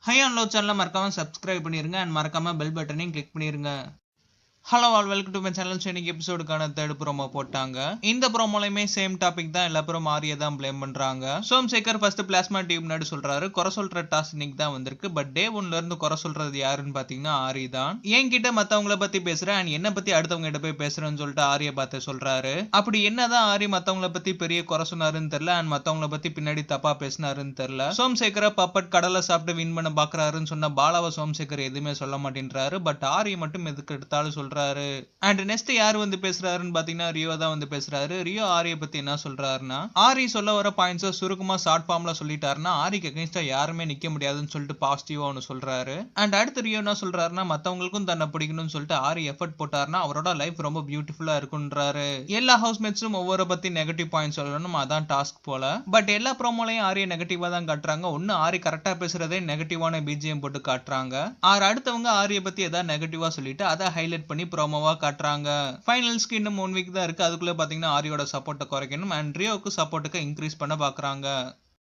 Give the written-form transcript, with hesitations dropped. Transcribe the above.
High and low சேனலை மறக்காம subscribe பண்ணிருங்க அண்ட் மறக்காம பெல் பட்டனையும் கிளிக் பண்ணிருங்க. Hello all welcome to my channel. இன்னைக்கு எபிசோடுக்கான தேர்ட் ப்ரோமோ போட்டாங்க. இந்த ப்ரோமோலையுமே சேம் டாபிக் தான். எல்லா பேரும் ஆரியை தான் ப்ளேம் பண்றாங்க. சோம்சேகர் ஃபர்ஸ்ட் பிளாஸ்மா டீம் முன்னாடி சொல்றாரு, குறை சொல்ற டாஸ்க் இன்னைக்கு தான் வந்திருக்கு. பட் டே 1ல இருந்து குறை சொல்றது யாருன்னு பாத்தீங்கன்னா ஆரி தான். என்கிட்ட மத்தவங்கள பத்தி பேசுறேன் அண்ட் என்ன பத்தி அடுத்தவங்க கிட்ட போய் பேசுறேன்னு சொல்லிட்டு ஆரியை பார்த்து சொல்றாரு. அப்படி என்னதான் ஆரி மத்தவங்கள பத்தி பெரிய குறை சொன்னாருன்னு தெரியல அண்ட் மத்தவங்கள பத்தி பின்னாடி தப்பா பேசினாருன்னு தெரியல. சோம்சேகரை பப்பட் கடலை சாப்பிட்டு வின் பண்ண பாக்குறாருன்னு சொன்ன பாலாவை சோம்சேகர் எதுவுமே சொல்ல மாட்டேன்றாரு. பட் ஆரி மட்டும் எதுக்கு எடுத்தாலும் சொல்றாரு. அண்ட் நெக்ஸ்ட் யார் வந்து பேசுறாருன்னு பாத்தீங்கன்னா ரியோ தான் வந்து பேசுறாரு. ரியோ ஆரிய பத்தி என்ன சொல்றாருன்னா, ஆரி சொல்ல வர பாயிண்ட்ஸ் சுருக்கமா ஷார்ட் ஃபார்ம்ல சொல்லிட்டாருன்னா ஆரிக்கு அகைன்ஸ்டா யாருமே நிக்க முடியாதுன்னு சொல்லிட்டு பாசிட்டிவா ஒன்னு சொல்றாரு. அண்ட் அடுத்து ரியோ என்ன சொல்றாருன்னா, மத்தவங்களுக்கும் தன்னை பிடிக்கணும்னு சொல்லிட்டு ஆரி எஃபர்ட் போட்டாருன்னா அவரோட லைஃப் ரொம்ப பியூட்டிஃபுல்லா இருக்குன்றாரு. எல்லா ஹவுஸ்மேட்ஸும் ஒவ்வொரு பத்தி நெகட்டிவ் பாயிண்ட் சொல்லணும், அதான் டாஸ்க் போல. பட் எல்லா ப்ரோமோலையும் ஆரிய நெகட்டிவா தான் காட்டுறாங்க. ஒன்னு ஆரி கரெக்டா பேசுறதே நெகட்டிவான பிஜிஎம் போட்டு காட்டுறாங்க. அடுத்தவங்க ஆரிய பத்தி ஏதாவது நெகட்டிவா சொல்லிட்டு அதை ஹைலைட் பண்ணி ப்ரோமோவா காட்டுறாங்க. ஃபைனல்ஸ்க்கு இன்னும் 1 வீக் தான் இருக்கு. அதுக்குள்ள பாத்தீங்கன்னா ஆரியோட சப்போர்ட்டை குறைக்கணும் அண்ட் ரியோக்கு சப்போர்ட்டுக்கு இன்க்ரீஸ் பண்ண பாக்குறாங்க.